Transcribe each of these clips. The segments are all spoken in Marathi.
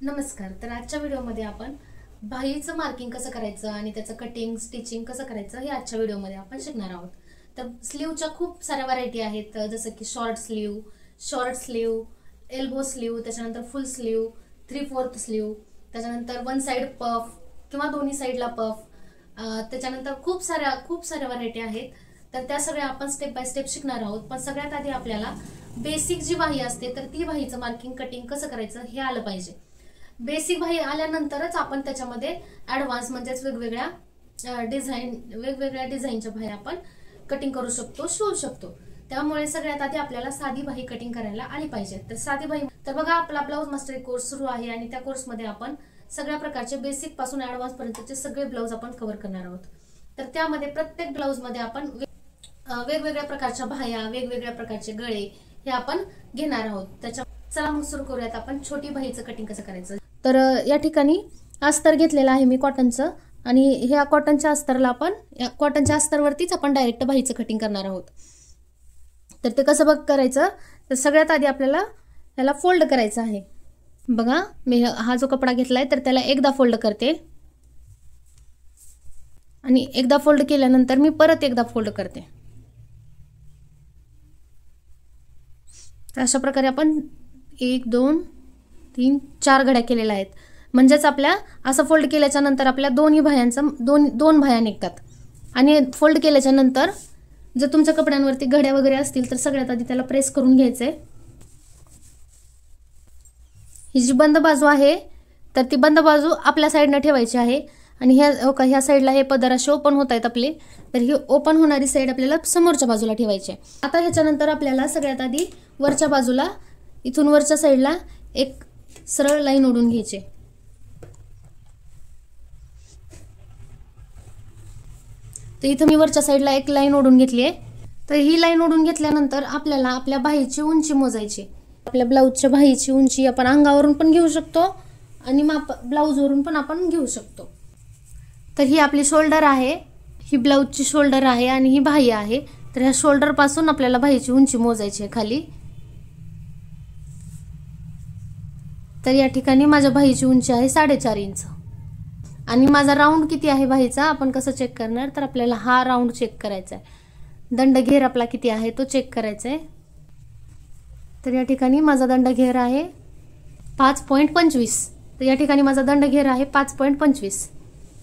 नमस्कार. तर आजच्या व्हिडिओमध्ये आपण बाहीचं मार्किंग कसं करायचं आणि त्याचं कटिंग स्टिचिंग कसं करायचं हे आजच्या व्हिडिओमध्ये आपण शिकणार आहोत. तर स्लीवच्या खूप साऱ्या व्हरायटी आहेत, जसं की शॉर्ट स्लीव, एल्बो स्लीव, त्याच्यानंतर फुल स्लीव, 3/4 स्लीव, त्याच्यानंतर वन साइड पफ किंवा दोन्ही साइडला पफ, त्याच्यानंतर खूप साऱ्या व्हरायटी आहेत. तर त्या सगळ्या आपण स्टेप बाय स्टेप शिकणार आहोत. पण सगळ्यात आधी आपल्याला बेसिक जी बाही असते तर ती बाहीचं मार्किंग कटिंग कसं करायचं हे आलं पाहिजे. बेसिक बाही आल्यानंतरच आपण त्याच्यामध्ये ऍडव्हान्स म्हणजेच वेगवेगळ्या डिझाईनच्या बाही आपण कटिंग करू शकतो, शिवू शकतो. त्यामुळे सगळ्यात आधी आपल्याला साधी बाही कटिंग करायला आली पाहिजे. तर साधी बाही तर बघा, आपला ब्लाऊज मास्टरी कोर्स सुरू आहे आणि त्या कोर्समध्ये आपण सगळ्या प्रकारचे बेसिक पासून ऍडव्हान्स पर्यंतचे सगळे ब्लाऊज आपण कव्हर करणार आहोत. तर त्यामध्ये प्रत्येक ब्लाऊज मध्ये आपण वेगवेगळ्या प्रकारच्या बाह्या, वेगवेगळ्या प्रकारचे गळे हे आपण घेणार आहोत. त्याच्या चला मग सुरू करूयात आपण छोटी बाहीचं कटिंग कसं करायचं. तर या ठिकाणी अस्तर घेतलेलं आहे मी कॉटनचं, आणि ह्या कॉटनच्या अस्तरला आपण कॉटनच्या अस्तरवरतीच आपण डायरेक्ट बाहीचं कटिंग करणार आहोत. तर ते कसं करायचं, तर सगळ्यात आधी आपल्याला ह्याला फोल्ड करायचं आहे. बघा, मी हा जो कपडा घेतलाय तर त्याला एकदा फोल्ड करते आणि एकदा फोल्ड केल्यानंतर मी परत एकदा फोल्ड करते. तर अशा प्रकारे आपण 1 2 3 4 घड्या केलेल्या आहेत. म्हणजेच आपल्या असं फोल्ड केल्याच्या नंतर आपल्या दोन्ही बाह्यांचं दोन बाह्या निघतात. आणि फोल्ड केल्याच्या नंतर जर तुमच्या कपड्यांवरती घड्या वगैरे असतील तर सगळ्यात आधी त्याला प्रेस करून घ्यायचंय. ही जी बंद बाजू आहे तर ती बंद बाजू आपल्या साईडने ठेवायची आहे. आणि ह्या साईडला हे पदर असे ओपन होत आहेत आपले, तर ही ओपन होणारी साईड आपल्याला समोरच्या बाजूला ठेवायची. आता ह्याच्यानंतर आपल्याला सगळ्यात आधी वरच्या बाजूला, इथून वरच्या साईडला एक सरळ लाईन ओढून घ्यायची. तर इथं मी वरच्या साईडला एक लाईन ओढून घेतली आहे. तर ही लाईन ओढून घेतल्यानंतर आपल्याला आपल्या बाहीची उंची मोजायची. आपल्या ब्लाऊजच्या बाहीची उंची आपण अंगावरून पण घेऊ शकतो आणि ब्लाऊजवरून पण आपण घेऊ शकतो. तर ही आपली शोल्डर आहे, ही ब्लाऊजची शोल्डर आहे आणि ही बाही आहे. तर ह्या शोल्डर पासून आपल्याला बाहीची उंची मोजायची आहे खाली. तर या ठिकाणी माझ्या बाहीची उंची आहे 4.5 इंच. आणि माझा राऊंड किती आहे बाहीचा आपण कसं चेक करणार, तर आपल्याला हा राऊंड चेक करायचा आहे. दंडघेर आपला किती आहे तो चेक करायचा आहे. तर या ठिकाणी माझा दंडघेर आहे 5.25. तर या ठिकाणी माझा दंडघेर आहे 5.25.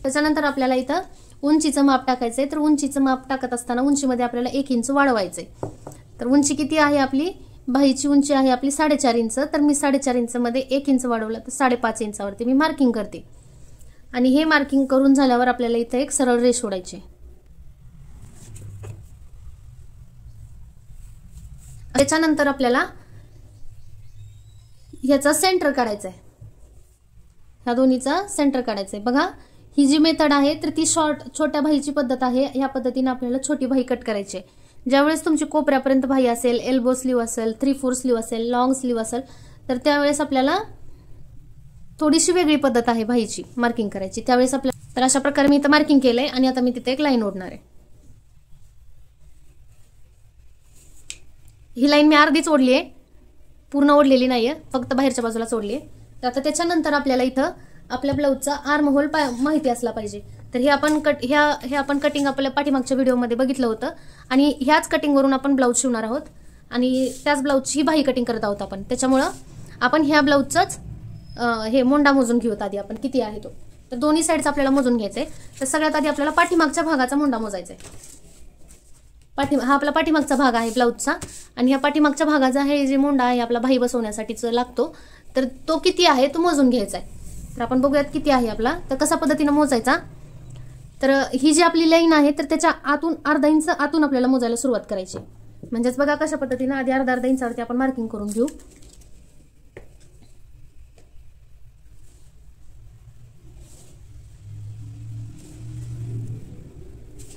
त्याच्यानंतर आपल्याला इथं उंचीचं माप टाकायचंय. तर उंचीचं माप टाकत असताना उंचीमध्ये आपल्याला 1 इंच वाढवायचंय. तर उंची किती आहे आपली, बाहीची उंची आहे आपली 4.5 इंच. तर मी 4.5 इंच मध्ये 1 इंच वाढवलं तर 5.5 इंचावरती मी मार्किंग करते. आणि हे मार्किंग करून झाल्यावर आपल्याला इथं एक सरळ रेष ओढायची. त्याच्यानंतर आपल्याला ह्याचा सेंटर काढायचा आहे, ह्या दोन्हीचा सेंटर काढायचा आहे. बघा, ही जी मेथड आहे तर ती छोट्या बाहीची पद्धत आहे. ह्या पद्धतीने आपल्याला छोटी बाही कट करायची आहे. ज्यावेळेस तुमची कोपऱ्यापर्यंत बाही असेल, एल्बो स्लीव असेल, 3/4 स्लीव असेल, लॉंग स्लीव असेल, तर त्यावेळेस आपल्याला थोडीशी वेगळी पद्धत आहे बाहीची मार्किंग करायची. त्यावेळेस आपल्याला, तर अशा प्रकारे मी इथं मार्किंग केलंय आणि आता मी तिथे एक लाईन ओढणार आहे. ही लाईन मी अर्धीच ओढली आहे, पूर्ण ओढलेली नाहीये, फक्त बाहेरच्या बाजूलाच ओढली आहे. तर आता त्याच्यानंतर आपल्याला इथं आपल्या ब्लाऊजचा आर्म होल माहिती असला पाहिजे. तर हे आपण कटिंग आपल्या पाठीमागच्या व्हिडिओमध्ये बघितलं होतं आणि ह्याच कटिंगवरून आपण ब्लाऊज शिवणार आहोत आणि त्याच ब्लाऊजची बाही कटिंग करत आहोत आपण. त्याच्यामुळं आपण ह्या ब्लाऊजचाच हे मोंडा मोजून घेऊत आधी आपण किती आहे तो. तर दोन्ही साईडचा आपल्याला मोजून घ्यायचंय. तर सगळ्यात आधी आपल्याला पाठीमागच्या भागाचा मोंडा मोजायचा आहे. हा आपला पाठीमागचा भाग आहे ब्लाऊजचा आणि ह्या पाठीमागच्या भागाचा हे जे मोंडा आहे आपला बाही बसवण्यासाठीच लागतो, तर तो किती आहे तो मोजून घ्यायचा आहे. तर आपण बघूयात किती आहे आपला. तर कशा पद्धतीने मोजायचा, तर ही जी आपली लाईन आहे तर त्याच्या आतून अर्धा इंच आतून आपल्याला मोजायला सुरुवात करायची. म्हणजेच बघा कशा पद्धतीने आधी अर्धा इंचावरती आपण मार्किंग करून घेऊ.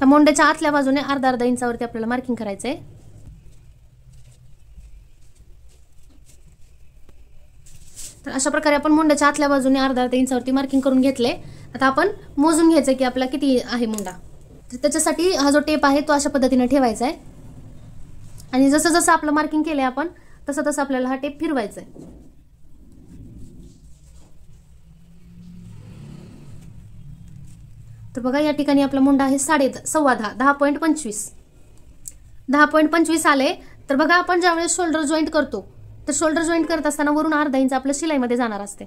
मोंड्याच्या आतल्या बाजूने अर्धा इंचावरती आपल्याला मार्किंग करायचंय. तर अशा प्रकारे आपण मोंड्याच्या आतल्या बाजूने अर्धा इंचावरती मार्किंग करून घेतले. आता आपण मोजून घ्यायचं की आपला किती आहे मोंडा. तर त्याच्यासाठी हा जो टेप आहे तो अशा पद्धतीने ठेवायचा आहे आणि जसं जसं आपलं मार्किंग केलंय आपण तसं तसं आपल्याला हा टेप फिरवायचा आहे. तर बघा या ठिकाणी आपला मुंडा आहे 10.25 10.25 10.25 आले. तर बघा आपण ज्यावेळेस शोल्डर जॉईंट करतो तर शोल्डर जॉईंट करत असताना वरून अर्धा इंच आपलं शिलाईमध्ये जाणार असते,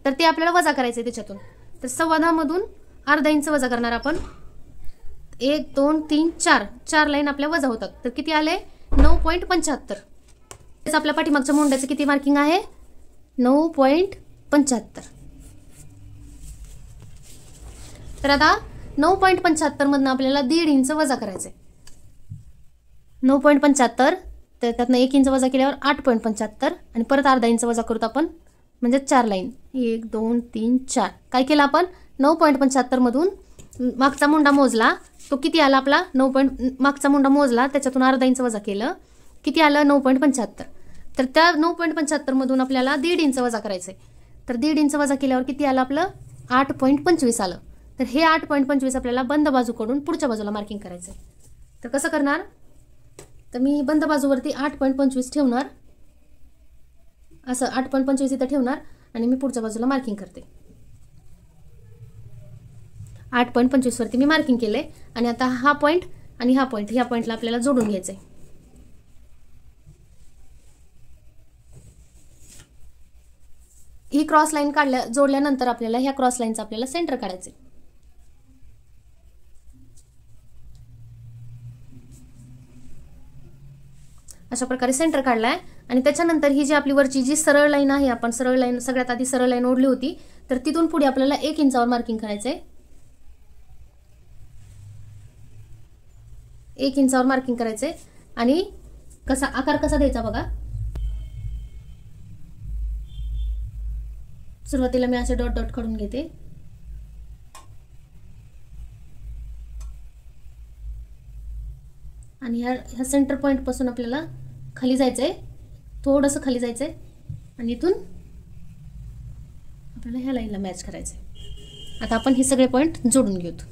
तर ते आपल्याला वजा करायचे त्याच्यातून. तर 10.25 मधून अर्धा इंच वजा करणार आपण. 1 2 3 4 लाईन आपल्या वजा होतात. तर किती आले 9.75. आपल्या पाठीमागच्या मुंड्याचं किती मार्किंग आहे 9.75. तर आता 9.75 मधनं आपल्याला 1.5 इंच वजा करायचे. 9.75 तर त्यातनं 1 इंच वजा केल्यावर 8.75 आणि परत अर्धा इंच वजा करूत आपण, म्हणजे 4 लाईन 1 2 3 4. काय केलं आपण 9.75 मधून मागचा मुंडा मोजला, तो किती आला आपला मागचा मुंडा मोजला, त्याच्यातून अर्धा इंच वजा केलं, किती आलं 9.75. तर त्या 9.75 मधून आपल्याला 1.5 इंच वजा करायचंय. तर 1.5 इंच वजा केल्यावर किती आलं आपलं 8.25 आलं. तर हे 8.25 आपल्याला बंद बाजूकडून पुढच्या बाजूला मार्किंग करायचंय. तर कसं करणार, तर मी बंद बाजूवरती 8.25 ठेवणार, असं 8.25 इथं ठेवणार आणि मी पुढच्या बाजूला मार्किंग करते. 8.25 वरती मी मार्किंग केले. आणि आता हा पॉईंट आणि हा पॉईंट, ह्या पॉईंटला आपल्याला जोडून घ्यायचंय. ही क्रॉस लाईन जोडल्यानंतर आपल्याला ह्या क्रॉस लाईनचं आपल्याला सेंटर काढायचंय. अशा प्रकारे सेंटर काढलाय. आणि त्याच्यानंतर ही जी आपली वरची जी सरळ लाईन आहे, आपण सरळ लाईन सगळ्यात आधी सरळ लाईन ओढली होती, तर तिथून पुढे आपल्याला 1 इंचावर मार्किंग करायचंय. 1 इंचावर मार्किंग करायचंय. आणि आकार कसा द्यायचा बघा, सुरुवातीला मी असे डॉट डॉट काढून घेते. आणि ह्या सेंटर पॉइंट पासून आपल्याला खाली जायचंय, थोडंसं खाली जायचंय आणि इथून आपल्याला ह्या लाईनला मॅच करायचंय. आता आपण हे सगळे पॉइंट जोडून घेऊत.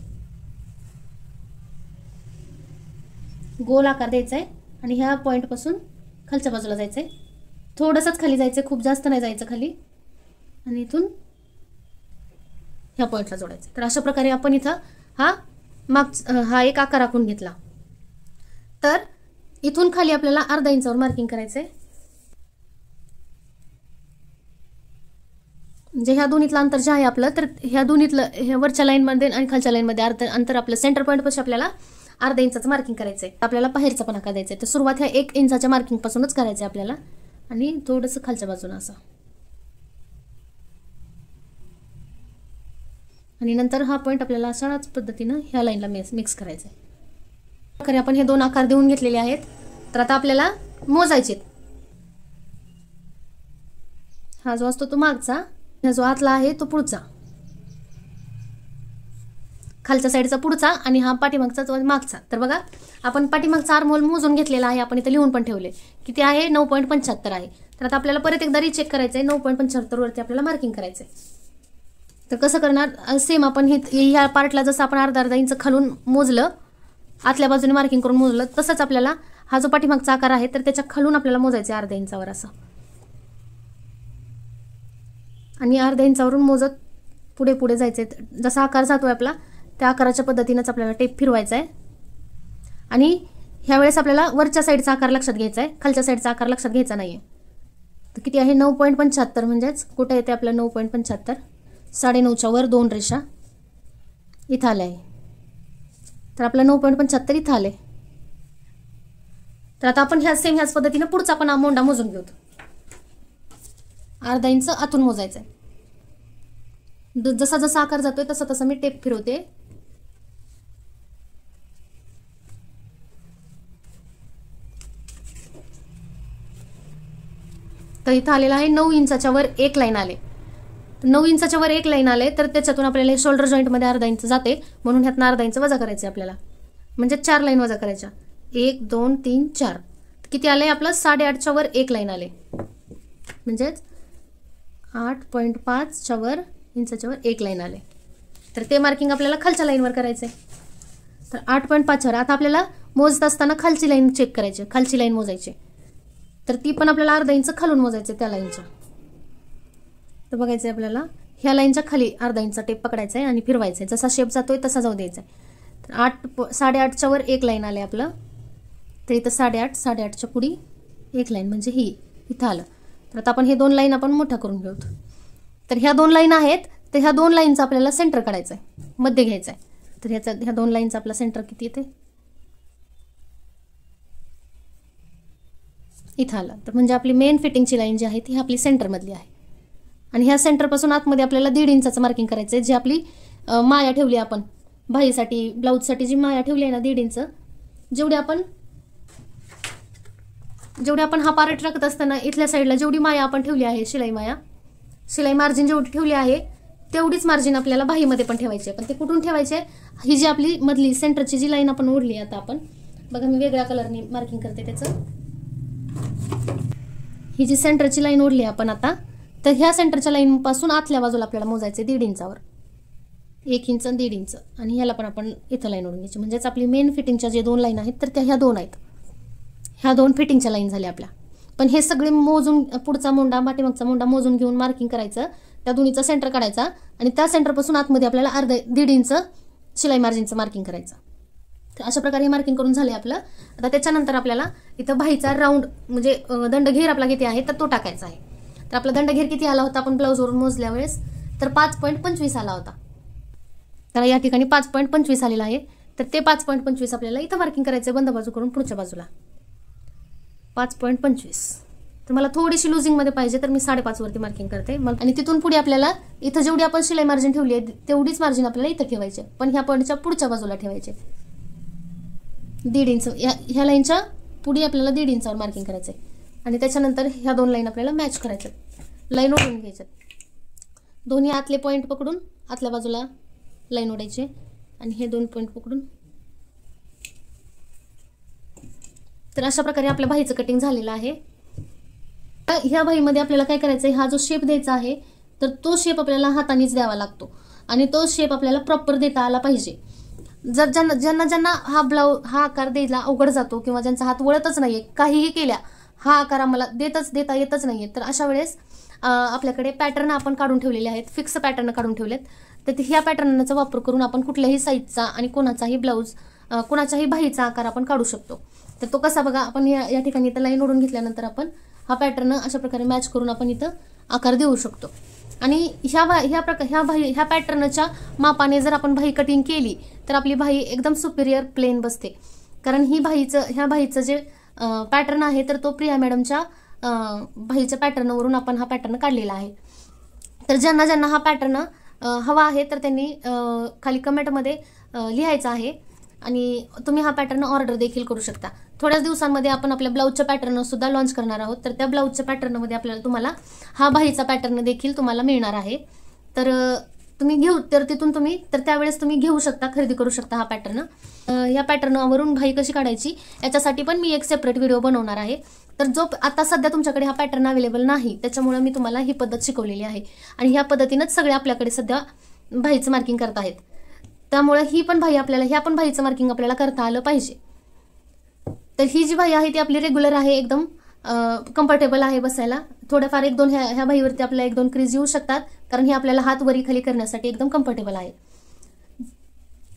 गोल आकार द्यायचा आहे आणि ह्या पॉइंट पासून खालच्या बाजूला जायचंय, थोडंसंच खाली जायचंय, खूप जास्त नाही जायचं खाली. आणि इथून ह्या पॉइंटला जोडायचं. तर अशा प्रकारे आपण इथं हा एक आकार आखून घेतला. तर इथून खाली आपल्याला अर्धा इंचावर मार्किंग करायचंय. म्हणजे ह्या दोन्हीतलं अंतर जे आहे आपलं, तर ह्या दोन्हीतलं ह्या वरच्या लाईनमध्ये आणि खालच्या लाईनमध्ये अंतर आपलं सेंटर पॉईंट पासून आपल्याला अर्धा इंचाचं मार्किंग करायचंय. आपल्याला बाहेरचा पण आकार द्यायचा आहे. तर सुरुवात ह्या 1 इंचाच्या मार्किंग पासूनच करायचंय आपल्याला आणि थोडंसं खालच्या बाजूला असं. आणि नंतर हा पॉईंट आपल्याला अशाच पद्धतीनं ह्या लाईनला मिक्स करायचा आहे. खरे आपण हे 2 आकार देऊन घेतलेले आहेत. तर आता आपल्याला मोजायचे. हा जो असतो तो मागचा, हा जो आतला आहे तो पुढचा, खालच्या साईडचा पुढचा आणि हा पाठीमागचा तो मागचा. तर बघा आपण पाठीमागचा आर्महोल मोजून घेतलेला आहे, आपण इथे लिहून पण ठेवले किती आहे 9.75 आहे. तर आता आपल्याला परत एकदा रिचेक करायचंय. 9.75 वरती आपल्याला मार्किंग करायचंय. तर कसं करणार, सेम आपण ह्या पार्टला जसं आपण अर्धा इंच खालून मोजलं, आतल्या बाजूने मार्किंग करून मोजलं, तसंच आपल्याला हा जो पाठीमागचा आकार आहे तर त्याच्या खालून आपल्याला मोजायचं अर्ध्या इंचावर असं. आणि अर्ध्या इंचावरून मोजत पुढे पुढे जायचंय. जसा आकार जातोय आपला त्या आकाराच्या पद्धतीनेच आपल्याला टेप फिरवायचा आहे. आणि ह्यावेळेस आपल्याला वरच्या साईडचा आकार लक्षात घ्यायचा आहे, खालच्या साईडचा आकार लक्षात घ्यायचा नाहीये. तर किती आहे 9.75, म्हणजेच कुठे येते आपलं 9.75, 9.5च्या वर 2 रेषा इथं आल्या आहे. तर आपलं 9.75 इथं आले. तर आता आपण ह्याच पद्धतीने पुढचा पण मोंडा मोजून घेऊ. अर्धा इंच आतून मोजायचं आहे. जसा जसा आकार जातोय तसा तसा मी टेप फिरवते. तर इथं आलेला आहे 9 इंचाच्या वर 1 लाईन आले. 9 इंचाच्या वर 1 लाईन आले तर त्याच्यातून आपल्याला शोल्डर जॉईंट मध्ये अर्धा इंच जाते, म्हणून ह्यातनं अर्धा इंच वजा करायचे आपल्याला. म्हणजे 4 लाईन वजा करायच्या. 1 2 3 4. किती आले आपलं 8.5च्या वर 1 लाईन आले, म्हणजेच 8.5च्या वर इंचाच्या वर 1 लाईन आले. तर ते मार्किंग आपल्याला खालच्या लाईनवर करायचंय. तर 8.5 वर आता आपल्याला मोजत असताना खालची लाईन चेक करायची, खालची लाईन मोजायची. तर ती पण आपल्याला अर्धा इंच खालून मोजायचे त्या लाईनच्या. तर बघायचंय आपल्याला ह्या लाईनच्या खाली अर्धा इंच टेप पकडायचा आहे आणि फिरवायचा आहे, जसा शेप जातोय तसा जाऊ द्यायचा आहे. तर 8.5च्या वर एक लाईन आले आपलं, तर इथं 8.5, 8.5च्या पुढी एक लाईन म्हणजे ही इथं आलं. तर आता आपण हे 2 लाईन आपण मोठा करून घेऊ. तर ह्या 2 लाईन आहेत, तर ह्या 2 लाईनचा आपल्याला सेंटर काढायचं आहे, मध्ये घ्यायचं आहे. तर ह्या 2 लाईनचा आपला सेंटर किती येते, इथं आलं. तर म्हणजे आपली मेन फिटिंगची लाईन जी आहे ती आपली सेंटरमधली आहे. आणि ह्या सेंटरपासून आतमध्ये आपल्याला 1.5 इंचाचं मार्किंग करायचं आहे. जी आपली माया ठेवली आपण भाईसाठी, ब्लाऊजसाठी जी माया ठेवली आहे ना 1.5 इंच, जेवढी आपण हा पार्ट टाकत असताना इथल्या साईडला जेवढी माया आपण ठेवली आहे, शिलाई मार्जिन जेवढी ठेवली आहे तेवढीच मार्जिन आपल्याला बाहीमध्ये पण ठेवायची आहे. पण ते कुठून ठेवायचे, ही जी आपली मधली सेंटरची जी लाईन आपण ओढली, आता आपण बघा मी वेगळ्या कलरने मार्किंग करते त्याचं. ही जी सेंटरची लाईन ओढली आपण आता, तर ह्या सेंटरच्या लाईन पासून आतल्या बाजूला आपल्याला मोजायचे 1.5 इंचावर, 1 इंच आणि 1.5 इंच. आणि ह्याला पण आपण इथं लाईन ओढून घ्यायची. म्हणजेच आपली मेन फिटिंगच्या जे 2 लाईन आहेत तर त्या ह्या 2 आहेत. ह्या 2 फिटिंगच्या लाईन झाल्या आपल्या. पण हे सगळे मोजून, पुढचा मोंडा पाठीमागचा मोंडा मोजून घेऊन मार्किंग करायचं, त्या दोन्हीचा सेंटर काढायचा आणि त्या सेंटरपासून आतमध्ये आपल्याला 1.5 इंच शिलाई मार्जिनचं मार्किंग करायचं. तर अशा प्रकारे हे मार्किंग करून झाले आपलं. आता त्याच्यानंतर आपल्याला इथं बाहीचा राऊंड म्हणजे दंडघेर आपला किती आहे तर तो टाकायचा आहे. तर आपला दंडघेर किती आला होता आपण ब्लाऊजवरून मोजल्या वेळेस, तर 5.25 आला होता. तर या ठिकाणी 5.25 आलेला आहे. तर ते 5.25 आपल्याला इथं मार्किंग करायचं बंद बाजू करून पुढच्या बाजूला 5.25. तर मला थोडीशी लुझिंगमध्ये पाहिजे तर मी 5.5 वरती मार्किंग करते. आणि तिथून पुढे आपल्याला इथं जेवढी आपण शिलाई मार्जिन ठेवली आहे तेवढीच मार्जिन आपल्याला इथं ठेवायचे, पण ह्या पॉईंटच्या पुढच्या बाजूला ठेवायचे 1.5 इंच. ह्या लाईनच्या पुढे आपल्याला 1.5 इंचावर मार्किंग करायचं आहे. आणि त्याच्यानंतर ह्या 2 लाईन आपल्याला मॅच करायच्या, लाईन ओढून घ्यायच्यात. दोन्ही आतले पॉईंट पकडून आतल्या बाजूला लाईन ओढायची आणि हे 2 पॉईंट पकडून. तर अशा प्रकारे आपल्या बाहीचं कटिंग झालेलं आहे. ह्या बाहीमध्ये आपल्याला काय करायचं आहे, हा जो शेप द्यायचा आहे तर तो शेप आपल्याला हातानेच द्यावा लागतो आणि तो शेप आपल्याला प्रॉपर देता आला पाहिजे. जर ज्यांना हा आकार द्यायला अवघड जातो किंवा ज्यांचा हात वळतच नाहीये, काहीही केल्या हा आकार आम्हाला देता येतच नाहीये, तर अशा वेळेस आपल्याकडे पॅटर्न आपण काढून ठेवलेले आहेत, फिक्स पॅटर्न काढून ठेवलेत. तर ह्या पॅटर्नचा वापर करून आपण कुठल्याही साईजचा आणि कोणाचाही ब्लाऊज, कोणाच्याही बाहीचा आकार आपण काढू शकतो. तर तो कसा बघा, आपण या ठिकाणी इथं लाईन ओढून घेतल्यानंतर आपण हा पॅटर्न अशा प्रकारे मॅच करून आपण इथं आकार देऊ शकतो. आणि ह्या पॅटर्नच्या मापाने जर आपण बाही कटिंग केली तर आपली बाही एकदम सुपिरियर प्लेन बसते. कारण ह्या बाहीचं जे पॅटर्न आहे तर तो प्रिया मॅडमच्या बाहीच्या पॅटर्नवरून आपण हा पॅटर्न काढलेला आहे. तर ज्यांना हा पॅटर्न हवा आहे तर त्यांनी खाली कमेंटमध्ये लिहायचं आहे आणि तुम्ही हा पॅटर्न ऑर्डर देखील करू शकता. थोड्याच दिवसांमध्ये आपण आपल्या ब्लाऊजच्या पॅटर्न सुद्धा लॉन्च करणार आहोत. तर त्या ब्लाऊजच्या पॅटर्नमध्ये तुम्हाला हा बाहीचा पॅटर्न देखील तुम्हाला मिळणार आहे. तर त्यावेळेस तुम्ही घेऊ शकता, खरेदी करू शकता हा पॅटर्न. या पॅटर्नवरून बाही कशी काढायची याच्यासाठी पण मी एक सेपरेट व्हिडिओ बनवणार आहे. तर जो आता सध्या तुमच्याकडे हा पॅटर्न अवेलेबल नाही त्याच्यामुळे मी तुम्हाला ही पद्धत शिकवलेली आहे आणि ह्या पद्धतीनेच सगळे आपल्याकडे सध्या बाहीचं मार्किंग करत आहेत. त्यामुळे ह्या पण बाहीचं मार्किंग आपल्याला करता आलं पाहिजे. तर ही जी बाही आहे ती आपली रेग्युलर आहे, एकदम कम्फर्टेबल आहे बसायला. थोड्याफार 1-2 ह्या बाहीवरती आपल्याला 1-2 क्रीज येऊ शकतात कारण ही आपल्याला हात वरी खाली करण्यासाठी एकदम कम्फर्टेबल आहे.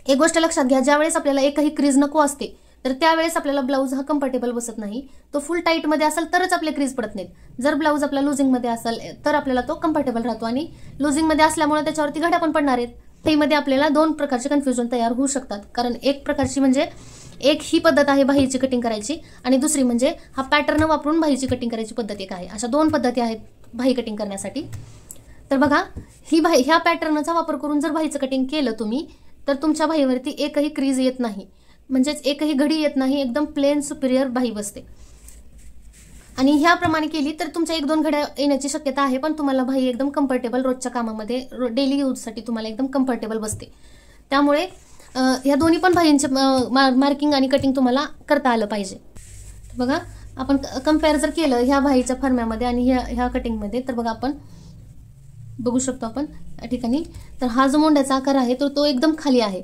एक गोष्ट लक्षात घ्या, ज्यावेळेस आपल्याला एकही क्रीज नको असते तर त्यावेळेस आपल्याला ब्लाऊज हा कम्फर्टेबल बसत नाही. तो फुल टाईटमध्ये असेल तरच आपले क्रीज पडत नाहीत. जर ब्लाऊज आपला लुझिंगमध्ये असेल तर आपल्याला तो कम्फर्टेबल राहतो आणि लुझिंगमध्ये असल्यामुळे त्याच्यावरती घड्या पण पडणार आहेत. त्यामध्ये आपल्याला 2 प्रकारचे कन्फ्युजन तयार होऊ शकतात. कारण एक प्रकारची म्हणजे ही पद्धत आहे बाहीची कटिंग करायची आणि दुसरी म्हणजे हा पॅटर्न वापरून बाहीची कटिंग करायची पद्धत एक आहे. अशा 2 पद्धती आहेत बाही कटिंग करण्यासाठी. तर बघा, ह्या पॅटर्नचा वापर करून जर बाहीचं कटिंग केलं तुम्ही तर तुमच्या बाहीवरती एकही क्रीज येत नाही, म्हणजेच एकही घडी येत नाही, एकदम प्लेन सुपिरियर बाही बसते. आणि ह्याप्रमाणे केली तर तुमच्या 1-2 घड्या येण्याची शक्यता आहे, पण तुम्हाला बाही एकदम कम्फर्टेबल रोजच्या कामामध्ये डेली यूजसाठी तुम्हाला एकदम कम्फर्टेबल बसते. त्यामुळे ह्या दोन्ही पण बाहींचे मार्किंग आणि कटिंग तुम्हाला करता आलं पाहिजे. बघा, आपण कम्पेअर जर केलं ह्या बाहीच्या फरम्यामध्ये आणि ह्या कटिंगमध्ये तर बघा आपण बघू शकतो आपण या ठिकाणी. तर हा जो मोंड्याचा आकार आहे तो एकदम खाली आहे,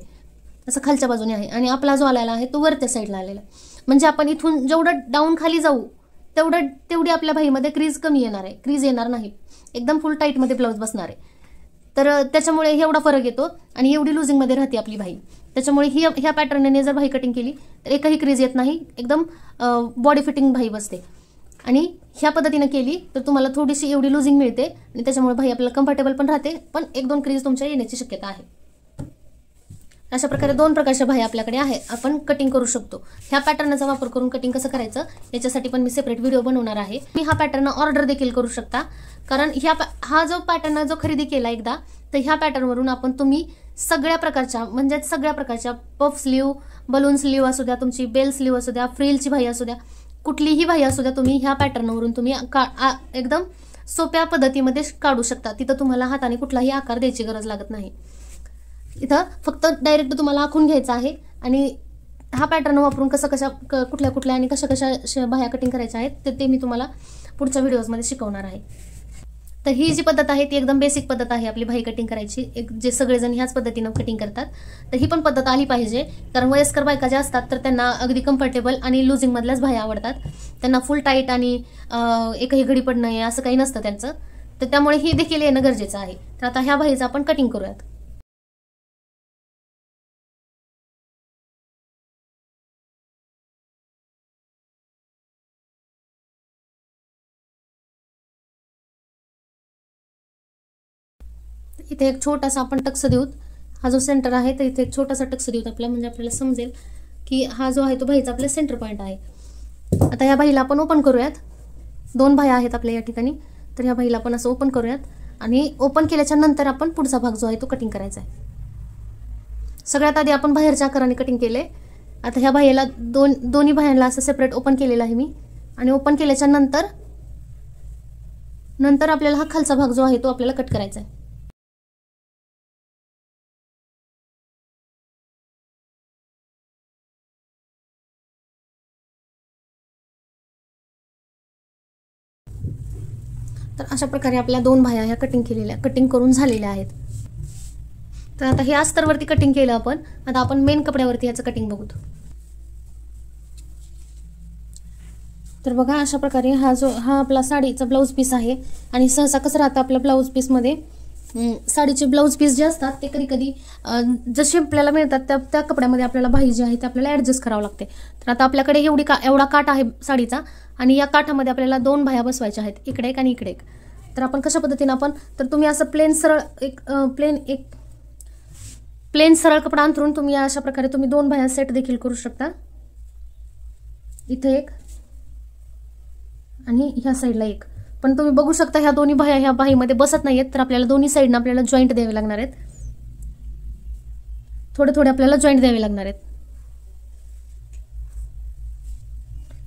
असं खालच्या बाजूने आहे आणि आपला जो आलेला आहे तो वरच्या साईडला आलेला आहे. म्हणजे आपण इथून जेवढं डाऊन खाली जाऊ तेवढी आपल्या बाहीमध्ये क्रीज कमी येणार आहे, क्रीज येणार नाही, एकदम फुल टाईटमध्ये ब्लाऊज बसणार आहे. तर त्याच्यामुळे एवढा फरक येतो आणि एवढी लुझिंगमध्ये राहते आपली बाही. त्याच्यामुळे ह्या पॅटर्नने जर बाही कटिंग केली तर एकही क्रीज येत नाही, एकदम बॉडी फिटिंग बाही बसते. आणि ह्या पद्धतीने केली तर तुम्हाला थोडीशी एवढी लुझिंग मिळते आणि त्याच्यामुळे बाही आपल्याला कम्फर्टेबल पण राहते, पण 1-2 क्रीज तुमच्या येण्याची शक्यता आहे. अशा प्रकारे 2 प्रकारच्या बाह्या आपल्याकडे आहे, आपण कटिंग करू शकतो. ह्या पॅटर्नचा वापर करून कटिंग कसं करायचं याच्यासाठी पण मी सेपरेट व्हिडिओ बनवणार आहे. तुम्ही हा पॅटर्न ऑर्डर देखील करू शकता, कारण हा जो पॅटर्न जो खरेदी केला एकदा, तर ह्या पॅटर्नवरून तुम्ही सगळ्या प्रकारच्या पफ स्लीव, बलून स्लीव असू द्या, तुमची बेल स्लीव असू द्या, फ्रिलची बाही असू द्या, कुठलीही बाही असू द्या, तुम्ही ह्या पॅटर्नवरून तुम्ही एकदम सोप्या पद्धतीमध्ये काढू शकता. तिथं तुम्हाला हाताने कुठलाही आकार द्यायची गरज लागत नाही. इथं फक्त डायरेक्ट तुम्हाला आखून घ्यायचं आहे आणि हा पॅटर्न वापरून कुठल्या आणि कशा बाह्या कटिंग करायच्या आहेत ते मी तुम्हाला पुढच्या व्हिडिओजमध्ये शिकवणार आहे. तर ही जी पद्धत आहे ती एकदम बेसिक पद्धत आहे आपली बाही कटिंग करायची. जे सगळेजण ह्याच पद्धतीनं कटिंग करतात, तर ही पण पद्धत आली पाहिजे. कारण वयस्कर बायका ज्या असतात तर त्यांना अगदी कम्फर्टेबल आणि लुझिंगमधल्याच बाह्या आवडतात. त्यांना फुल टाईट आणि एकही घडी पडणं असं काही नसतं त्यांचं, तर त्यामुळे ही देखील येणं गरजेचं आहे. तर आता ह्या बाहीचं आपण कटिंग करूयात. इथे एक छोटासा आपण टक्स देऊत. हा जो सेंटर आहे तर इथे एक छोटासा टक्स देऊत आपला, म्हणजे आपल्याला समजेल की हा जो आहे तो बाहीचा आपला सेंटर पॉईंट आहे. आता या बाहीला आपण ओपन करूयात. 2 बाह्या आहेत आपल्या या ठिकाणी, तर ह्या बाहीला आपण असं ओपन करूयात आणि ओपन केल्याच्या नंतर आपण पुढचा भाग जो आहे तो कटिंग करायचा आहे. सगळ्यात आधी आपण बाहेरच्या आकाराने कटिंग केले. आता ह्या बाहीला दोन्ही बाह्यांना असं सेपरेट ओपन केलेलं आहे मी, आणि ओपन केल्याच्या नंतर आपल्याला हा खालचा भाग जो आहे तो आपल्याला कट करायचा आहे. तर अशा प्रकारे आपल्या 2 बाह्या ह्या कटिंग करून झालेल्या आहेत. तर आता हे अस्तरवरती कटिंग केलं आपण. आता आपण मेन कपड्यावरती याचं कटिंग बघू. तर बघा अशा प्रकारे हा आपला साडीचा ब्लाऊज पीस आहे. आणि सहसा कसं राहतं आपल्या ब्लाऊज पीसमध्ये, साडीचे ब्लाऊज पीस जे असतात ते कधी जसे आपल्याला मिळतात त्या कपड्यामध्ये आपल्याला बाही जी आहे ते आपल्याला ॲडजस्ट करावं लागते. तर आता आपल्याकडे एवढा काठ आहे साडीचा, आणि या काठामध्ये आपल्याला 2 बाह्या बसवायच्या आहेत, इकडे एक आणि इकडे एक. तर आपण कशा पद्धतीने तर तुम्ही असं प्लेन सरळ कपडा अंथरून तुम्ही अशा प्रकारे तुम्ही 2 बाह्या सेट देखील करू शकता. इथे एक आणि ह्या साईडला एक. पण तुम्ही बघू शकता ह्या दोन्ही बाह्या ह्या बाहीमध्ये बसत नाहीयेत, तर आपल्याला दोन्ही साईडनं आपल्याला जॉईंट द्यावे लागणार आहेत. थोडे आपल्याला जॉईंट द्यावे लागणार आहेत.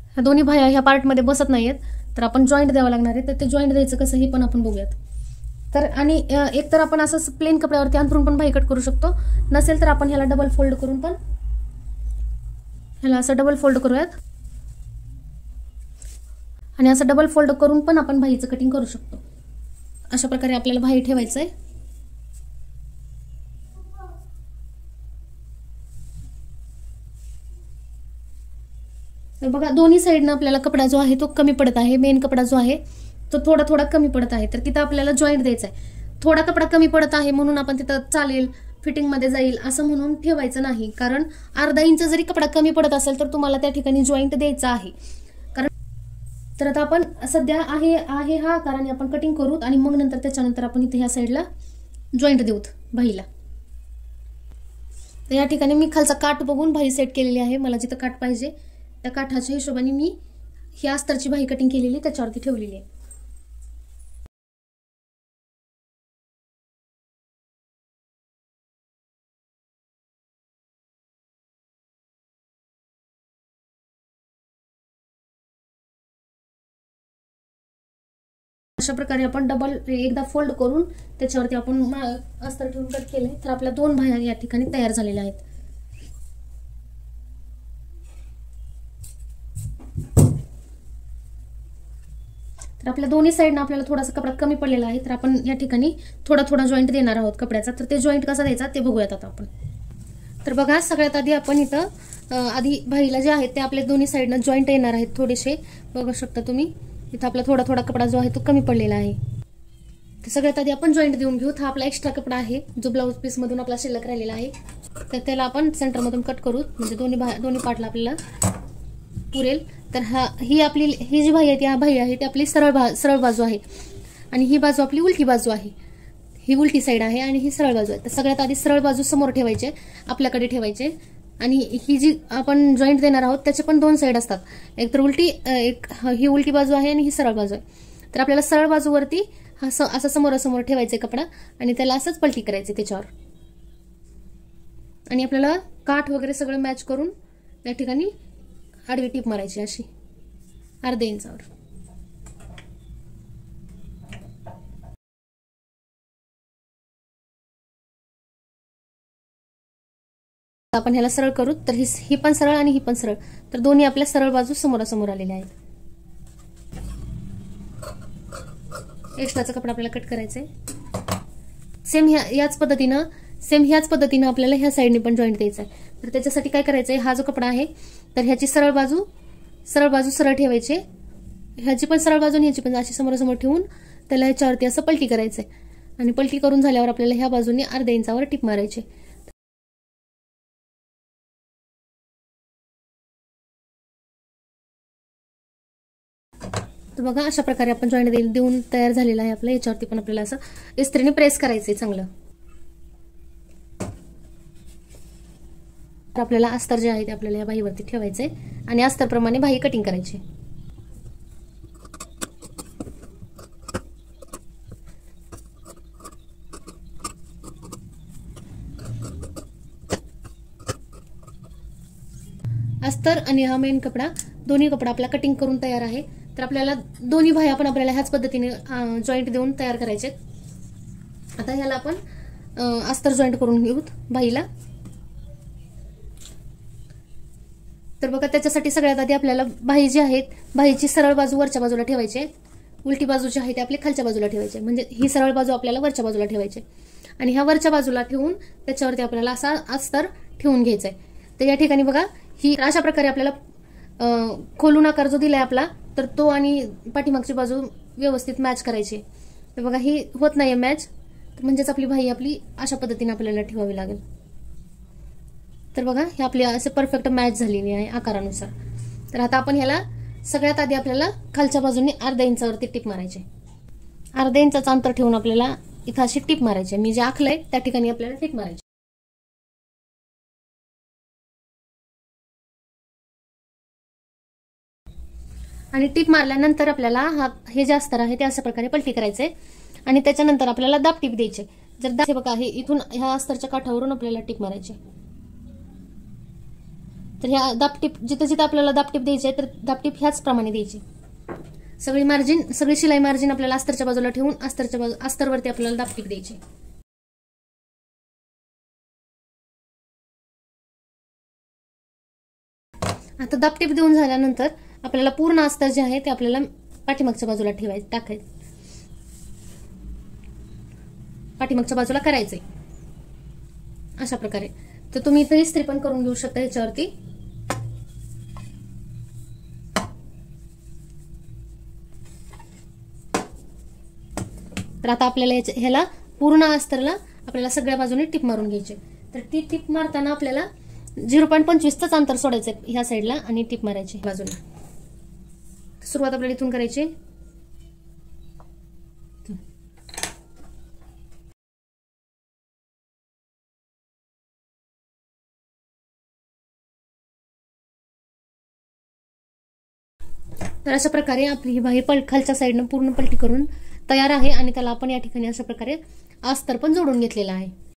ह्या दोन्ही बाह्या ह्या पार्टमध्ये बसत नाहीयेत, तर आपण जॉईंट द्यावं लागणार आहे. तर ते जॉईंट द्यायचं कसं हे पण आपण बघूयात. तर आणि एक तर आपण असं प्लेन कपड्यावरती अंथरून पण बाही कट करू शकतो. नसेल तर आपण ह्याला डबल फोल्ड करून पण असं डबल फोल्ड करूयात, आणि असं डबल फोल्ड करून पण आपण बाहीचं कटिंग करू शकतो. अशा प्रकारे आपल्याला बाही ठेवायचं आहे. तर बघा दोन्ही साईडनं आपल्याला कपडा जो आहे तो कमी पडत आहे. मेन कपडा जो आहे तो थोडा कमी पडत आहे, तर तिथं आपल्याला जॉईंट द्यायचा आहे. थोडा कपडा कमी पडत आहे म्हणून आपण तिथं चालेल, फिटिंगमध्ये जाईल असं म्हणून ठेवायचं नाही. कारण अर्धा इंच जरी कपडा कमी पडत असेल तर तुम्हाला त्या ठिकाणी जॉईंट द्यायचा आहे. तर आता आपण सध्या आहे हा आकार आणि आपण कटिंग करूत, आणि मग त्याच्यानंतर आपण इथे ह्या साईडला जॉईंट देऊत बाहीला. तर या ठिकाणी मी खालचा काठ बघून बाही सेट केलेली आहे. मला जिथं काठ पाहिजे त्या काठाच्या हिशोबाने मी ही अस्तरची बाही कटिंग केलेली त्याच्यावरती ठेवलेली आहे. अशा प्रकारे आपण एकदा फोल्ड करून त्याच्यावरती आपण अस्तर ठेवून कट केले, तर आपल्या 2 बाह्या या ठिकाणी तयार झालेल्या आहेत. तर आपल्या दोन्ही साईडनं आपल्याला थोडासा कपडा कमी पडलेला आहे, तर आपण या ठिकाणी थोडा जॉईंट देणार आहोत कपड्याचा. तर ते जॉईंट कसा द्यायचा ते बघूयात आता आपण. तर बघा सगळ्यात आधी आपण इथं आधी बाहीला जे आहेत ते आपल्या दोन्ही साईडनं जॉईंट येणार आहेत थोडेसे. बघू शकता तुम्ही इथं आपला थोडा कपडा जो आहे तो कमी पडलेला आहे. तर सगळ्यात आधी आपण जॉईंट देऊन घेऊ. हा आपला एक्स्ट्रा कपडा आहे जो ब्लाऊज पीस मधून आपला शिल्लक राहिलेला आहे, तर त्याला आपण सेंटर मधून कट करू, म्हणजे दोन्ही पार्टला आपल्याला पुरेल. तर ही जी बाही आहे, ती बाही आहे ती आपली सरळ बाजू आहे आणि ही बाजू आपली उलटी बाजू आहे. ही उलटी साईड आहे आणि ही सरळ बाजू आहे. तर सगळ्यात आधी सरळ बाजू समोर ठेवायचे, आपल्याकडे ठेवायचे. आणि ही जी आपण जॉईंट देणार आहोत त्याचे पण 2 साईड असतात, एक तर ही उलटी बाजू आहे आणि ही सरळ बाजू आहे. तर आपल्याला सरळ बाजूवरती असं समोरासमोर ठेवायचे कपडा आणि त्याला असंच पलटी करायचे त्याच्यावर. आणि आपल्याला काठ वगैरे सगळं मॅच करून त्या ठिकाणी आडवी टीप मारायची अशी अर्ध्या इंचावर. आपण ह्याला सरळ करू, तर ही पण सरळ आणि ही पण सरळ, तर दोन्ही आपल्या सरळ बाजू समोरासमोर आलेल्या आहेत. एक्स्ट्राचा कपडा आपल्याला कट करायचा आहे. सेम ह्याच पद्धतीनं आपल्याला ह्या साईडने पण जॉईंट द्यायचा आहे. तर त्याच्यासाठी काय करायचंय, हा जो कपडा आहे तर ह्याची सरळ बाजू सरळ ठेवायची, ह्याची पण सरळ बाजू आणि ह्याची पण अशी समोरासमोर ठेवून त्याला ह्याच्यावरती असं पलटी करायचंय. आणि पलटी करून झाल्यावर आपल्याला ह्या बाजूने अर्ध्या इंचावर टिप मारायची. तर बघा अशा प्रकारे आपण जॉईंट देऊन तयार झालेला आहे आपलं. याच्यावरती पण आपल्याला असं इस्त्रीने प्रेस करायचंय चांगलं. तर आपल्याला अस्तर जे आहे ते आपल्याला या बाहीवरती ठेवायचंय आणि अस्तरप्रमाणे बाही कटिंग करायची. अस्तर आणि हा मेन कपडा, दोन्ही कपडा आपला कटिंग करून तयार आहे. तर आपल्याला दोन्ही बाह्या पण आपल्याला ह्याच पद्धतीने जॉईंट देऊन तयार करायचे. आता ह्याला आपण अस्तर जॉईंट करून घेऊ बाहीला. तर बघा त्याच्यासाठी सगळ्यात आधी आपल्याला बाही जी आहेत, बाहीची सरळ बाजू वरच्या बाजूला ठेवायची, उलटी बाजू जी आहे ती आपली खालच्या बाजूला ठेवायची, म्हणजे ही सरळ बाजू आपल्याला वरच्या बाजूला ठेवायची. आणि ह्या वरच्या बाजूला ठेवून त्याच्यावरती आपल्याला असा अस्तर ठेवून घ्यायचंय. तर या ठिकाणी बघा ही अशा प्रकारे आपल्याला खोलून आकार जो दिलाय आपला, तर तो आणि पाठीमागची बाजू व्यवस्थित मॅच करायची. तर बघा ही होत नाहीये मॅच, म्हणजेच आपली बाही आपली अशा पद्धतीने आपल्याला ठेवावी लागेल. तर बघा हे आपली असे परफेक्ट मॅच झालेली आहे आकारानुसार. तर आता आपण ह्याला सगळ्यात आधी आपल्याला खालच्या बाजूने अर्ध्या इंचावरती टिप मारायची. अर्ध्या इंचाचं अंतर ठेवून आपल्याला इथं अशी टिप मारायची. मी जे आखलंय त्या ठिकाणी आपल्याला टिप मारायची. आणि टिप मारल्यानंतर आपल्याला हे जे अस्तर आहे ते अशा प्रकारे पलटी करायचे आणि त्याच्यानंतर आपल्याला दाब टिप द्यायचे. जर बघा हे इथून ह्या अस्तरच्या काठावरून आपल्याला टिप मारायची. तर ह्या दाबटीप जिथे आपल्याला दाबटीप द्यायची आहे तर दाबटीप ह्याच प्रमाणे द्यायची. सगळी शिलाई मार्जिन आपल्याला अस्तरच्या बाजूला ठेवून अस्तरवरती आपल्याला दाबटीप द्यायची. आता दाबटीप देऊन झाल्यानंतर आपल्याला पूर्ण अस्तर जे आहे ते आपल्याला पाठीमागच्या बाजूला टाकायचं, पाठीमागच्या बाजूला करायचंय अशा प्रकारे. तर तुम्ही इथे इस्त्री पण करून घेऊ शकता ह्याच्यावरती. तर आता आपल्याला ह्याला पूर्ण अस्तरला आपल्याला सगळ्या बाजूने टिप मारून घ्यायची. तर ती टिप मारताना आपल्याला 0.25च अंतर सोडायचं ह्या साईडला आणि टिप मारायची बाजूला. सुरुवात आपल्याला इथून करायची. तर अशा प्रकारे आपली ही बाही खालच्या साईडनं पूर्ण पलटी करून तयार आहे आणि त्याला आपण या ठिकाणी अशा प्रकारे अस्तर पण जोडून घेतलेला आहे.